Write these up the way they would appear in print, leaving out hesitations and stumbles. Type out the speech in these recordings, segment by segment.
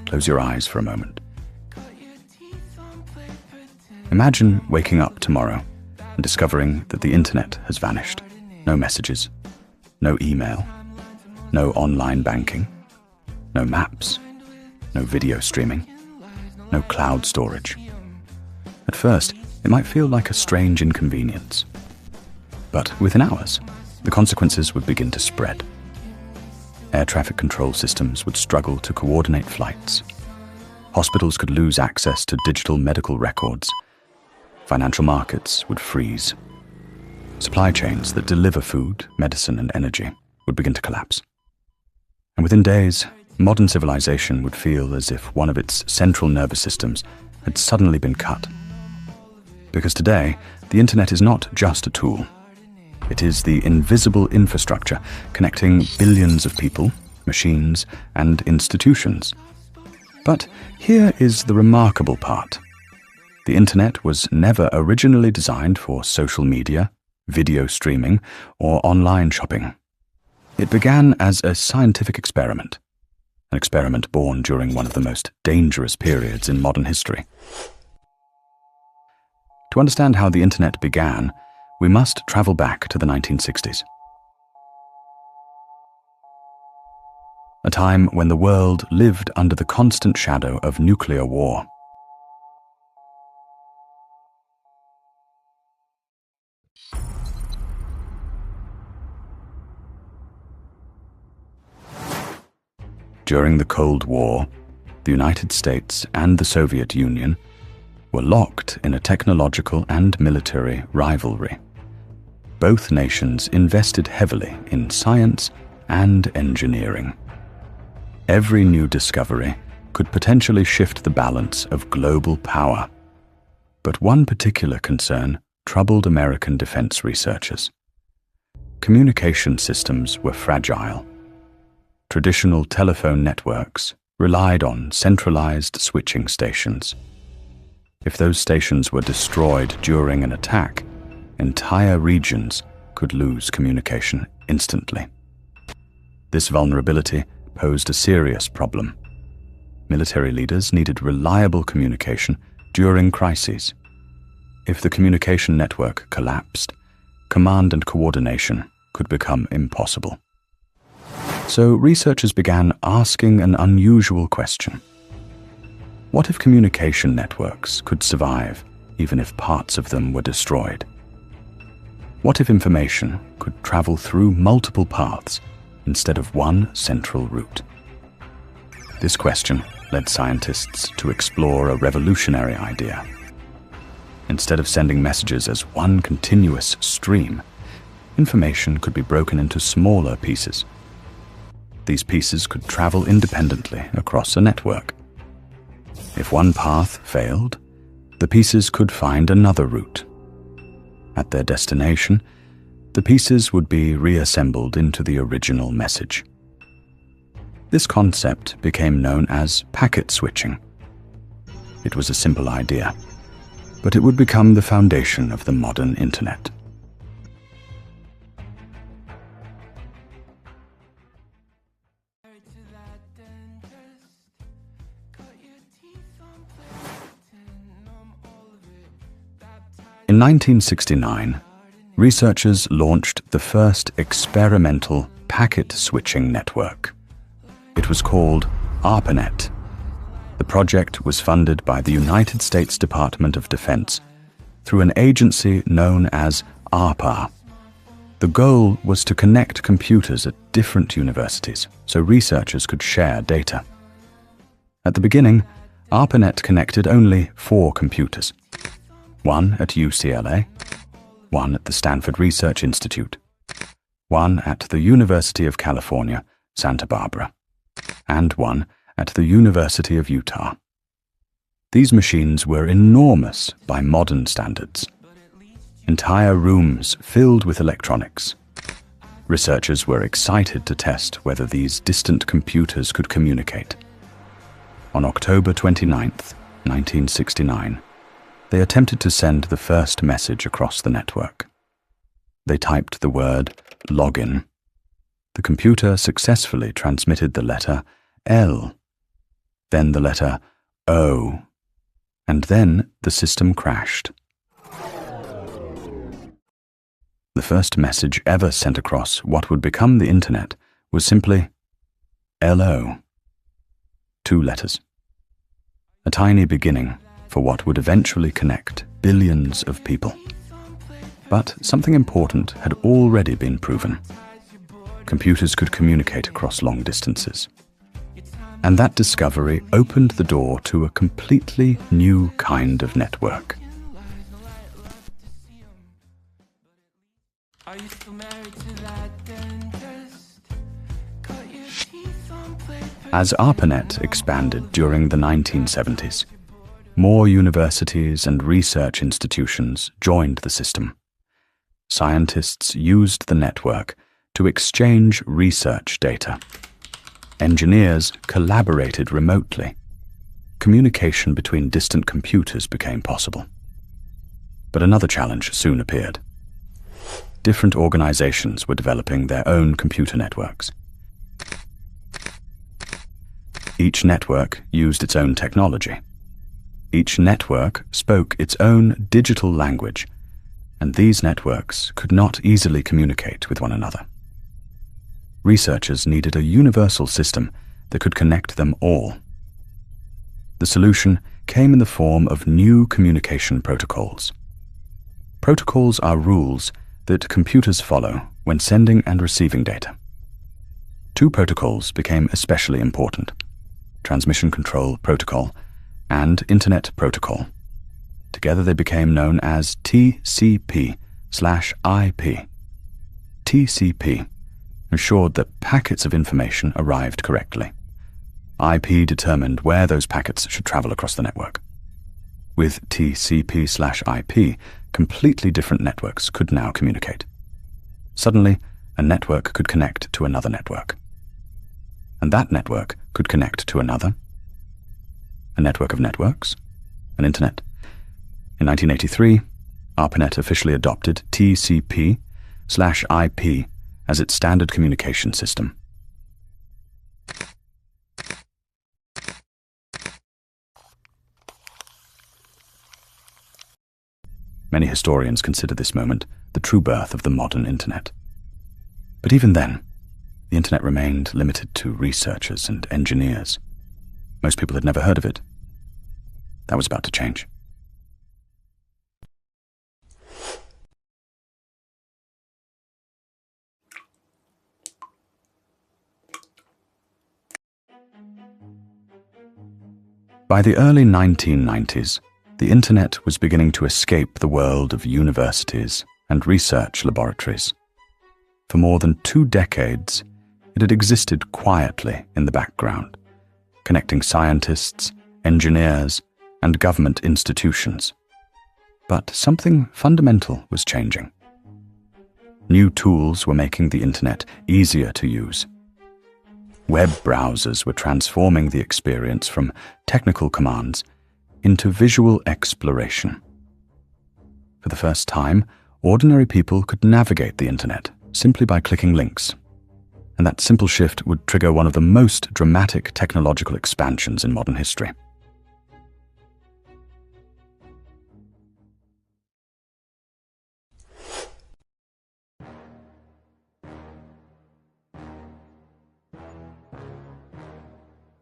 close your eyes for a moment. Imagine waking up tomorrow and discovering that the internet has vanished. No messages, no email, no online banking, no maps, no video streaming, no cloud storage. At first, it might feel like a strange inconvenience. But within hours, the consequences would begin to spread. Air traffic control systems would struggle to coordinate flights. Hospitals could lose access to digital medical records. Financial markets would freeze. Supply chains that deliver food, medicine, and energy would begin to collapse. And within days, modern civilization would feel as if one of its central nervous systems had suddenly been cut. Because today, the internet is not just a tool. It is the invisible infrastructure connecting billions of people, machines, and institutions. But here is the remarkable part. The internet was never originally designed for social media, video streaming, or online shopping. It began as a scientific experiment, an experiment born during one of the most dangerous periods in modern history. To understand how the internet began, we must travel back to the 1960s. A time when the world lived under the constant shadow of nuclear war. During the Cold War, the United States and the Soviet Union were locked in a technological and military rivalry. Both nations invested heavily in science and engineering. Every new discovery could potentially shift the balance of global power. But one particular concern troubled American defense researchers. Communication systems were fragile. Traditional telephone networks relied on centralized switching stations. If those stations were destroyed during an attack, entire regions could lose communication instantly. This vulnerability posed a serious problem. Military leaders needed reliable communication during crises. If the communication network collapsed, command and coordination could become impossible. So researchers began asking an unusual question. What if communication networks could survive even if parts of them were destroyed? What if information could travel through multiple paths instead of one central route? This question led scientists to explore a revolutionary idea. Instead of sending messages as one continuous stream, information could be broken into smaller pieces. These pieces could travel independently across a network. If one path failed, the pieces could find another route. At their destination, the pieces would be reassembled into the original message. This concept became known as packet switching. It was a simple idea, but it would become the foundation of the modern internet. In 1969, researchers launched the first experimental packet switching network. It was called ARPANET. The project was funded by the United States Department of Defense through an agency known as ARPA. The goal was to connect computers at different universities so researchers could share data. At the beginning, ARPANET connected only 4 computers. One at UCLA, one at the Stanford Research Institute, one at the University of California, Santa Barbara, and one at the University of Utah. These machines were enormous by modern standards. Entire rooms filled with electronics. Researchers were excited to test whether these distant computers could communicate. On October 29, 1969, they attempted to send the first message across the network. They typed the word login. The computer successfully transmitted the letter L. then the letter O, and then the system crashed. The first message ever sent across what would become the internet was simply LO. 2 letters. A tiny beginning for what would eventually connect billions of people. But something important had already been proven. Computers could communicate across long distances. And that discovery opened the door to a completely new kind of network. As ARPANET expanded during the 1970s, more universities and research institutions joined the system. Scientists used the network to exchange research data. Engineers collaborated remotely. Communication between distant computers became possible. But another challenge soon appeared. Different organizations were developing their own computer networks. Each network used its own technology. Each network spoke its own digital language, and these networks could not easily communicate with one another. Researchers needed a universal system that could connect them all. The solution came in the form of new communication protocols. Protocols are rules that computers follow when sending and receiving data. 2 protocols became especially important: Transmission Control Protocol and Internet Protocol. Together they became known as TCP/IP. TCP ensured that packets of information arrived correctly. IP determined where those packets should travel across the network. With TCP/IP, completely different networks could now communicate. Suddenly, a network could connect to another network. And that network could connect to another. A network of networks, an internet. In 1983, ARPANET officially adopted TCP/IP as its standard communication system. Many historians consider this moment the true birth of the modern internet. But even then, the internet remained limited to researchers and engineers. Most people had never heard of it. That was about to change. By the early 1990s, the internet was beginning to escape the world of universities and research laboratories. For more than 2 decades, it had existed quietly in the background, connecting scientists, engineers, and government institutions. But something fundamental was changing. New tools were making the internet easier to use. Web browsers were transforming the experience from technical commands into visual exploration. For the first time, ordinary people could navigate the internet simply by clicking links. And that simple shift would trigger one of the most dramatic technological expansions in modern history.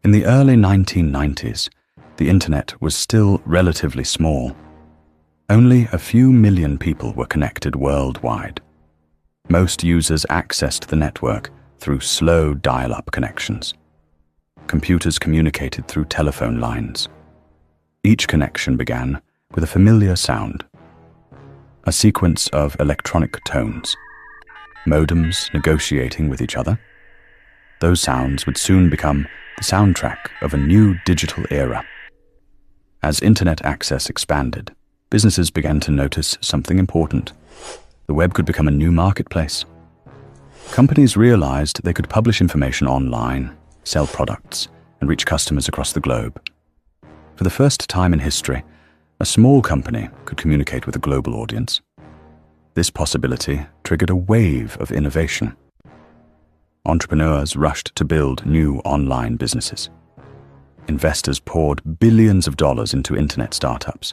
In the early 1990s, the internet was still relatively small. Only a few million people were connected worldwide. Most users accessed the network through slow dial-up connections. Computers communicated through telephone lines. Each connection began with a familiar sound, a sequence of electronic tones, modems negotiating with each other. Those sounds would soon become the soundtrack of a new digital era. As internet access expanded, businesses began to notice something important. The web could become a new marketplace. Companies realized they could publish information online, sell products, and reach customers across the globe. For the first time in history, a small company could communicate with a global audience. This possibility triggered a wave of innovation. Entrepreneurs rushed to build new online businesses. investors poured billions of dollars into internet startups.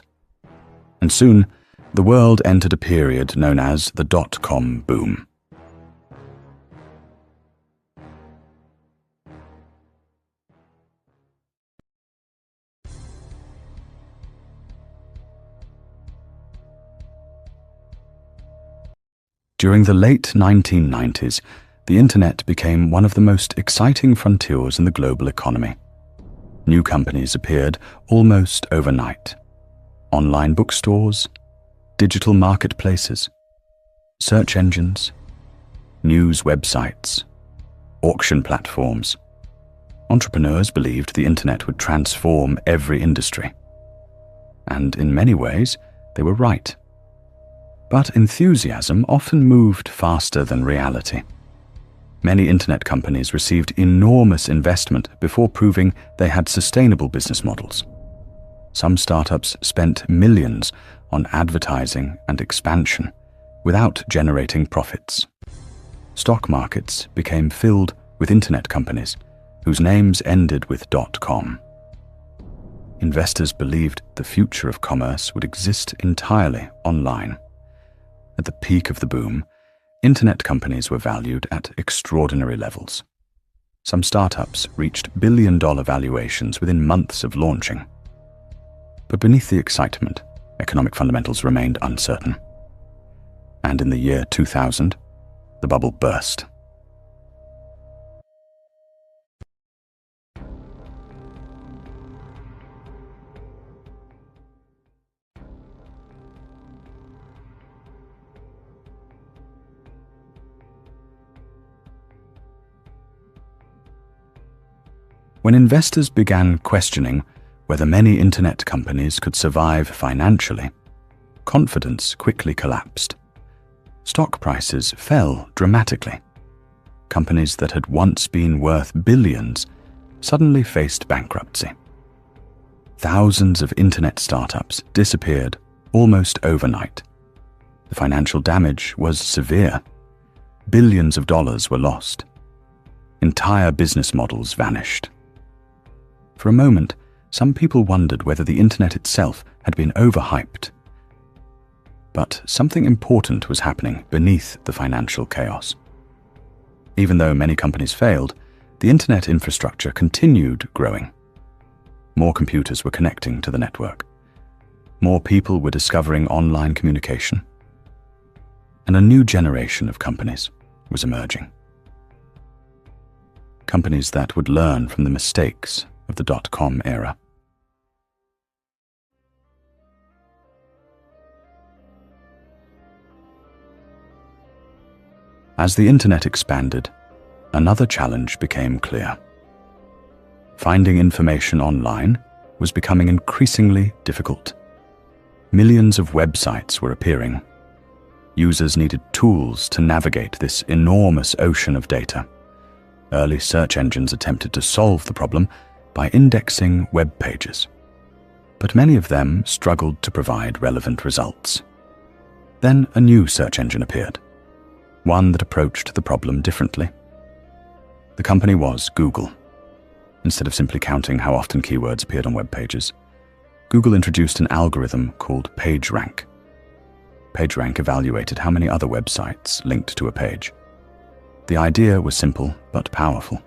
And soon, the world entered a period known as the dot-com boom. During the late 1990s, the internet became one of the most exciting frontiers in the global economy. New companies appeared almost overnight. Online bookstores, digital marketplaces, search engines, news websites, auction platforms. Entrepreneurs believed the internet would transform every industry. And in many ways, they were right. But enthusiasm often moved faster than reality. Many internet companies received enormous investment before proving they had sustainable business models. Some startups spent millions on advertising and expansion without generating profits. Stock markets became filled with internet companies whose names ended with .com. Investors believed the future of commerce would exist entirely online. At the peak of the boom, internet companies were valued at extraordinary levels. Some startups reached billion-dollar valuations within months of launching. But beneath the excitement, economic fundamentals remained uncertain. And in the year 2000, the bubble burst. When investors began questioning whether many internet companies could survive financially, confidence quickly collapsed. Stock prices fell dramatically. Companies that had once been worth billions suddenly faced bankruptcy. Thousands of internet startups disappeared almost overnight. The financial damage was severe. Billions of dollars were lost. Entire business models vanished. For a moment, some people wondered whether the internet itself had been overhyped. But something important was happening beneath the financial chaos. Even though many companies failed, the internet infrastructure continued growing. More computers were connecting to the network. More people were discovering online communication. And a new generation of companies was emerging. Companies that would learn from the mistakes of the dot-com era. As the internet expanded, another challenge became clear. Finding information online was becoming increasingly difficult. Millions of websites were appearing. Users needed tools to navigate this enormous ocean of data. Early search engines attempted to solve the problem by indexing web pages, but many of them struggled to provide relevant results. Then a new search engine appeared, one that approached the problem differently. The company was Google. Instead of simply counting how often keywords appeared on web pages, Google introduced an algorithm called PageRank. PageRank evaluated how many other websites linked to a page. The idea was simple but powerful.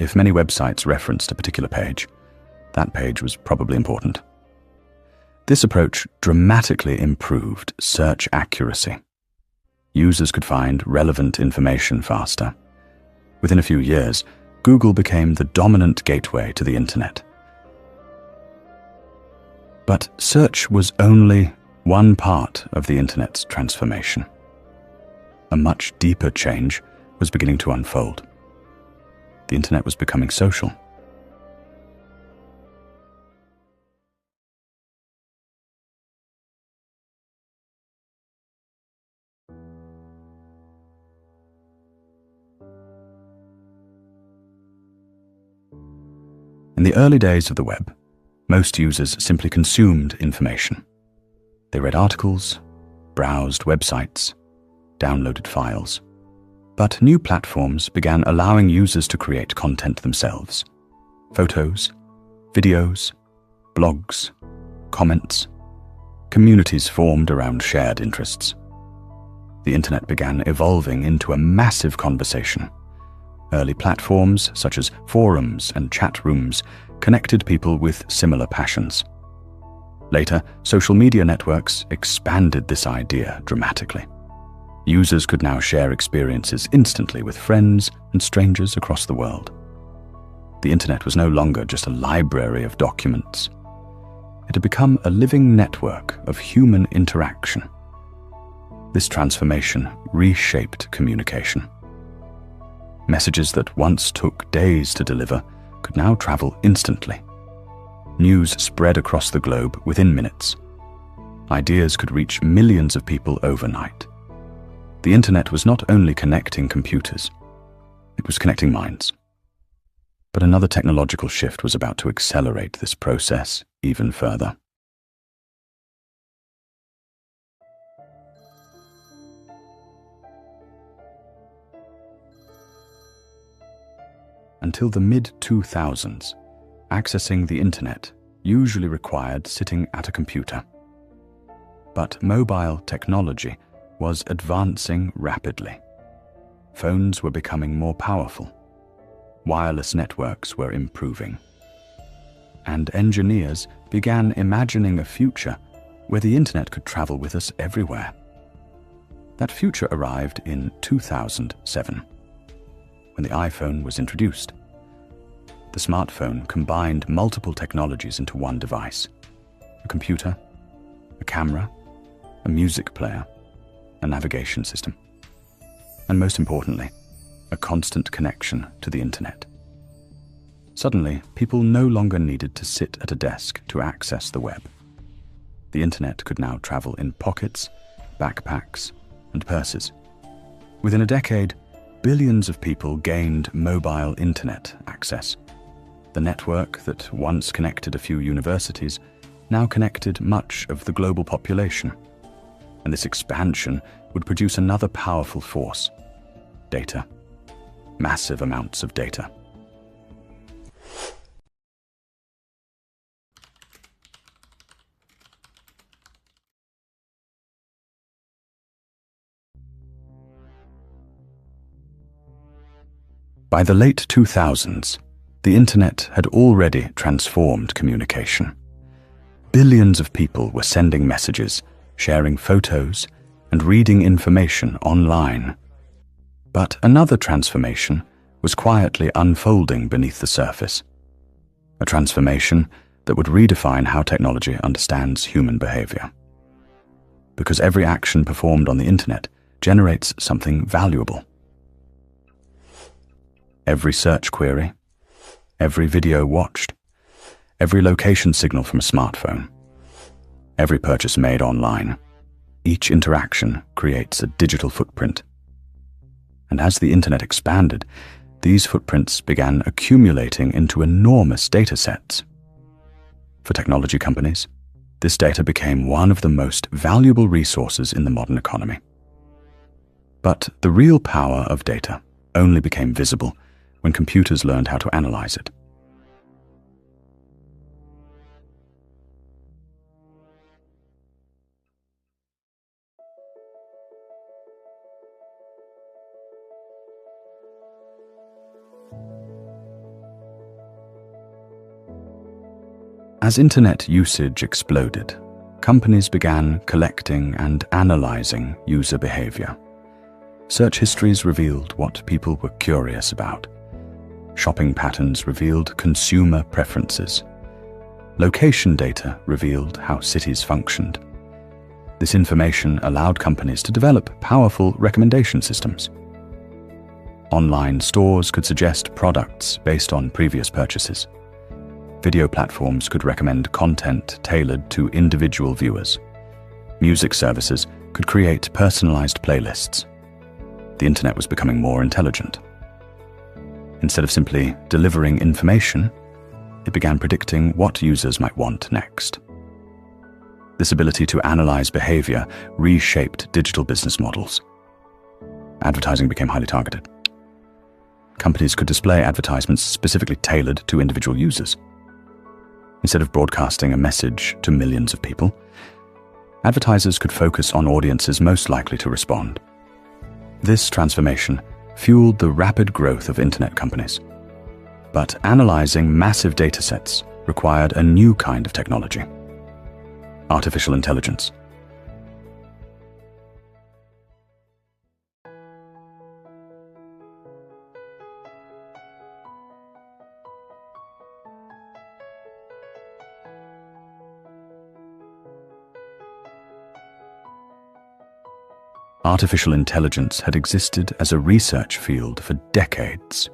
If many websites referenced a particular page, that page was probably important. This approach dramatically improved search accuracy. Users could find relevant information faster. Within a few years, Google became the dominant gateway to the internet. But search was only one part of the internet's transformation. A much deeper change was beginning to unfold. The internet was becoming social. In the early days of the web, most users simply consumed information. They read articles, browsed websites, downloaded files. But new platforms began allowing users to create content themselves. Photos, Videos, blogs, comments, communities formed around shared interests. The internet began evolving into a massive conversation. Early platforms, such as forums and chat rooms, connected people with similar passions. Later, social media networks expanded this idea dramatically. Users could now share experiences instantly with friends and strangers across the world. The internet was no longer just a library of documents. It had become a living network of human interaction. This transformation reshaped communication. Messages that once took days to deliver could now travel instantly. News spread across the globe within minutes. Ideas could reach millions of people overnight. The internet was not only connecting computers, it was connecting minds. But another technological shift was about to accelerate this process even further. Until the mid-2000s, accessing the internet usually required sitting at a computer. But mobile technology was advancing rapidly. Phones were becoming more powerful. Wireless networks were improving. And engineers began imagining a future where the internet could travel with us everywhere. That future arrived in 2007, when the iPhone was introduced. The smartphone combined multiple technologies into one device: a computer, a camera, a music player, a navigation system, and most importantly, a constant connection to the internet. Suddenly, people no longer needed to sit at a desk to access the web. The internet could now travel in pockets, backpacks, and purses. Within a decade, billions of people gained mobile internet access. The network that once connected a few universities now connected much of the global population. And this expansion would produce another powerful force: data. Massive amounts of data. By the late 2000s, the internet had already transformed communication. Billions of people were sending messages, sharing photos, and reading information online. But another transformation was quietly unfolding beneath the surface. A transformation that would redefine how technology understands human behavior. Because every action performed on the internet generates something valuable. Every search query, every video watched, every location signal from a smartphone, every purchase made online, each interaction creates a digital footprint. And as the internet expanded, these footprints began accumulating into enormous data sets. For technology companies, this data became one of the most valuable resources in the modern economy. But the real power of data only became visible when computers learned how to analyze it. As internet usage exploded, companies began collecting and analyzing user behavior. Search histories revealed what people were curious about. Shopping patterns revealed consumer preferences. Location data revealed how cities functioned. This information allowed companies to develop powerful recommendation systems. Online stores could suggest products based on previous purchases. Video platforms could recommend content tailored to individual viewers. Music services could create personalized playlists. The internet was becoming more intelligent. Instead of simply delivering information, it began predicting what users might want next. This ability to analyze behavior reshaped digital business models. Advertising became highly targeted. Companies could display advertisements specifically tailored to individual users. Instead of broadcasting a message to millions of people, advertisers could focus on audiences most likely to respond. This transformation fueled the rapid growth of internet companies. But analyzing massive datasets required a new kind of technology: artificial intelligence. Artificial intelligence had existed as a research field for decades,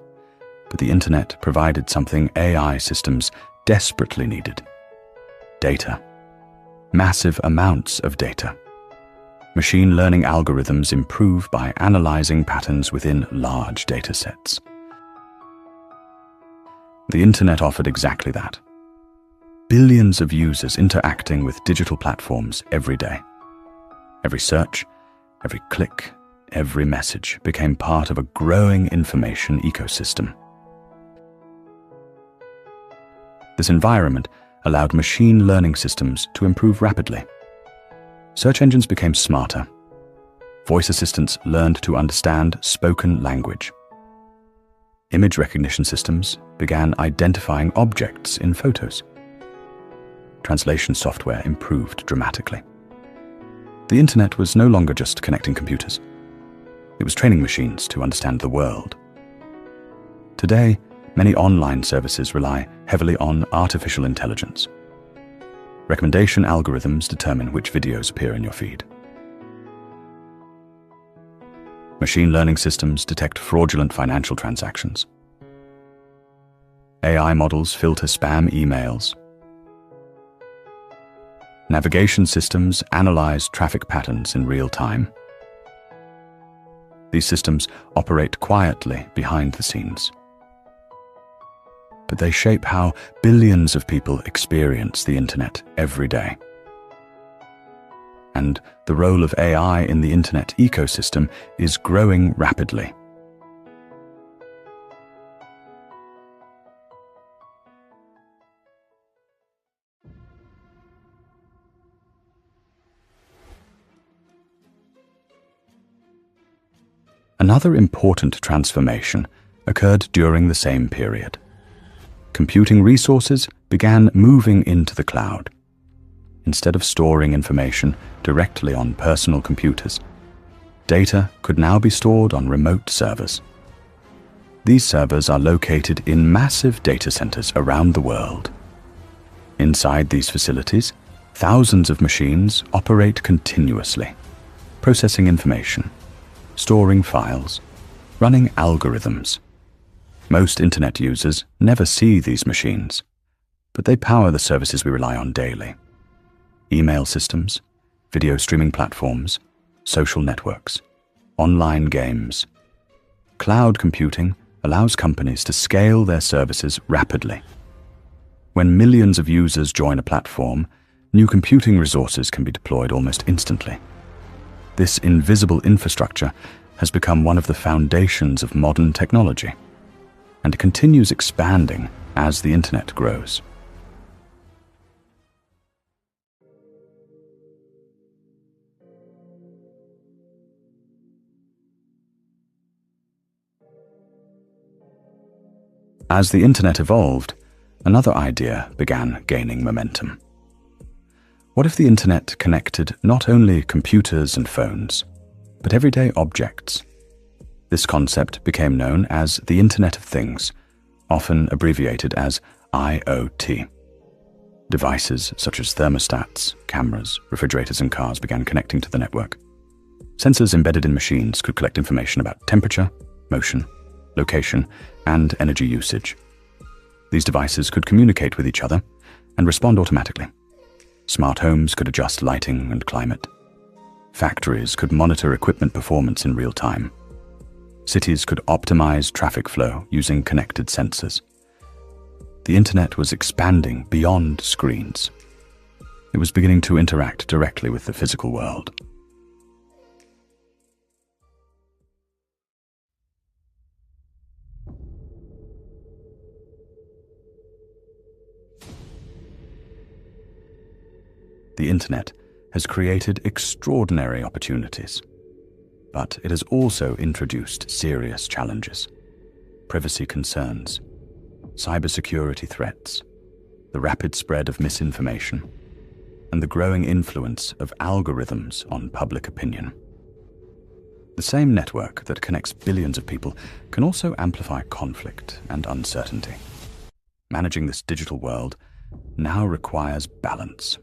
but the internet provided something AI systems desperately needed: data. Massive amounts of data. Machine learning algorithms improve by analyzing patterns within large data sets. The internet offered exactly that. Billions of users interacting with digital platforms every day. Every search, every click, every message became part of a growing information ecosystem. This environment allowed machine learning systems to improve rapidly. Search engines became smarter. Voice assistants learned to understand spoken language. Image recognition systems began identifying objects in photos. Translation software improved dramatically. The internet was no longer just connecting computers. It was training machines to understand the world. Today, many online services rely heavily on artificial intelligence. Recommendation algorithms determine which videos appear in your feed. Machine learning systems detect fraudulent financial transactions. AI models filter spam emails. Navigation systems analyze traffic patterns in real time. These systems operate quietly behind the scenes, but they shape how billions of people experience the internet every day. And the role of AI in the internet ecosystem is growing rapidly. Another important transformation occurred during the same period. Computing resources began moving into the cloud. Instead of storing information directly on personal computers, data could now be stored on remote servers. These servers are located in massive data centers around the world. Inside these facilities, thousands of machines operate continuously, processing information, storing files, running algorithms. Most internet users never see these machines, but they power the services we rely on daily: email systems, video streaming platforms, social networks, online games. Cloud computing allows companies to scale their services rapidly. When millions of users join a platform, new computing resources can be deployed almost instantly. This invisible infrastructure has become one of the foundations of modern technology, and continues expanding as the internet grows. As the internet evolved, another idea began gaining momentum. What if the internet connected not only computers and phones, but everyday objects? This concept became known as the Internet of Things, often abbreviated as IoT. Devices such as thermostats, cameras, refrigerators, and cars began connecting to the network. Sensors embedded in machines could collect information about temperature, motion, location, and energy usage. These devices could communicate with each other and respond automatically. Smart homes could adjust lighting and climate. Factories could monitor equipment performance in real time. Cities could optimize traffic flow using connected sensors. The internet was expanding beyond screens. It was beginning to interact directly with the physical world. The internet has created extraordinary opportunities, but it has also introduced serious challenges: privacy concerns, cybersecurity threats, the rapid spread of misinformation, and the growing influence of algorithms on public opinion. The same network that connects billions of people can also amplify conflict and uncertainty. Managing this digital world now requires balance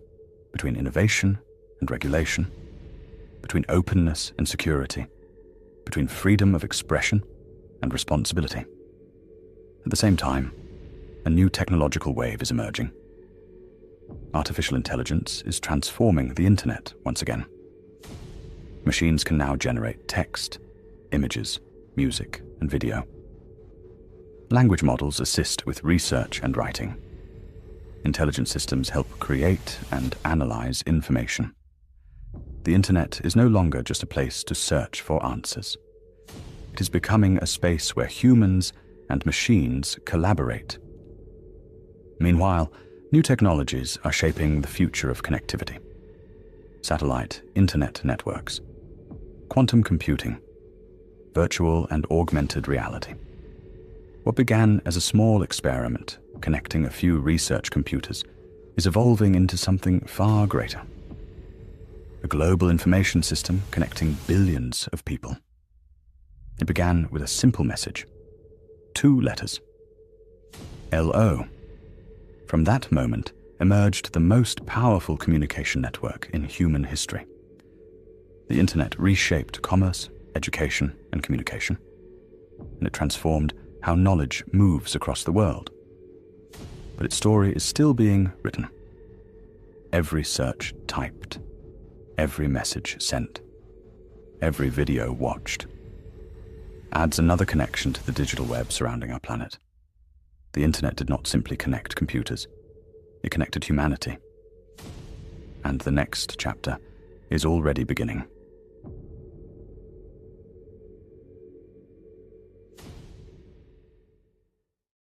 between innovation and regulation, between openness and security, between freedom of expression and responsibility. At the same time, a new technological wave is emerging. Artificial intelligence is transforming the internet once again. Machines can now generate text, images, music, and video. Language models assist with research and writing. Intelligent systems help create and analyze information. The internet is no longer just a place to search for answers. It is becoming a space where humans and machines collaborate. Meanwhile, new technologies are shaping the future of connectivity. Satellite internet networks, quantum computing, virtual and augmented reality. What began as a small experiment connecting a few research computers is evolving into something far greater. A global information system connecting billions of people. It began with a simple message, 2 letters, LO. From that moment emerged the most powerful communication network in human history. The internet reshaped commerce, education, and communication, and it transformed how knowledge moves across the world. But its story is still being written. Every search typed, every message sent, every video watched, adds another connection to the digital web surrounding our planet. The internet did not simply connect computers, it connected humanity. And the next chapter is already beginning.